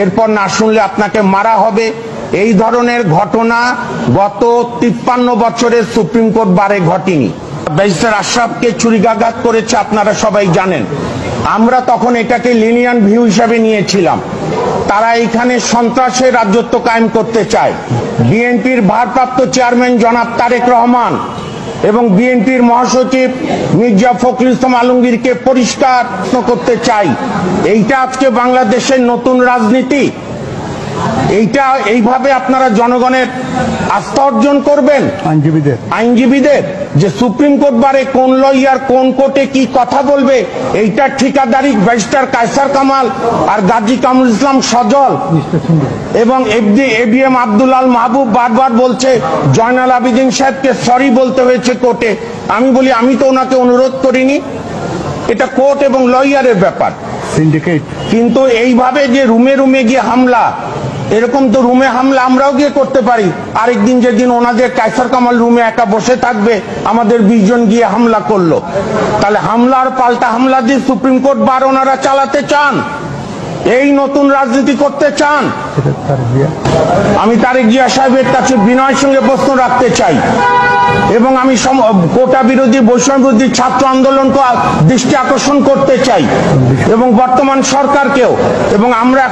এরপর না শুনলে আপনাকে মারা হবে। এই ধরনের ঘটনা গত 53 বছরে সুপ্রিম কোর্ট বারে ঘটেনি। ব্যারিস্টার আশরাফকে ছুরিকাঘাত করেছে, আপনারা সবাই জানেন। আমরা তখন এটাকে লিনিয়ান ভিউ হিসাবে নিয়েছিলাম। তারা এখানে সন্ত্রাসের রাজত্ব কায়েম করতে চায়। বিএনপির ভারপ্রাপ্ত চেয়ারম্যান জনাব তারেক রহমান এবং বিএনপির মহাসচিব মির্জা ফখরুল ইসলাম আলমগীরকে পরিষ্কার করতে চাই, এইটা আজকে বাংলাদেশের নতুন রাজনীতি? এইটা এইভাবে আপনারা জনগণের আস্থা অর্জন করবেন? আইনজীবীদের যে সুপ্রিম কোর্ট বারে কোন লয়ার কোন কোর্টে কি কথা বলবে, এইটা ঠিকাদারি ব্যারিস্টার কায়সার কামাল আর গাজী কামরুল ইসলাম সজল এবং এবিএম আব্দুল আল মাহবুব বারবার বলছে জয়নাল আবেদিন সাহেবকে সরি বলতে হয়েছে কোর্টে। আমি বলি, আমি তো ওনাকে অনুরোধ করিনি, এটা কোর্ট এবং লয়ারের ব্যাপার। কিন্তু এইভাবে যে রুমে রুমে গিয়ে হামলা, এরকম তো রুমে হামলা আমরাও গিয়ে করতে পারি। আরেকদিন যেদিন ওনাদের কায়সার কামাল রুমে একা বসে থাকবে, আমাদের 20 জন গিয়ে হামলা করলো, তাহলে হামলার পাল্টা হামলা দিয়ে সুপ্রিম কোর্ট বার ওনারা চালাতে চান? এই নতুন রাজনীতি করতে চান? আমি তারেক জিয়া সাহেবের কাছে বিনয়ের সঙ্গে প্রশ্ন রাখতে চাই এবং আমি কোটা বিরোধী বৈষম্য বিরোধী ছাত্র আন্দোলনকে দৃষ্টি আকর্ষণ করতে চাই এবং বর্তমান সরকারকেও। এবং আমরা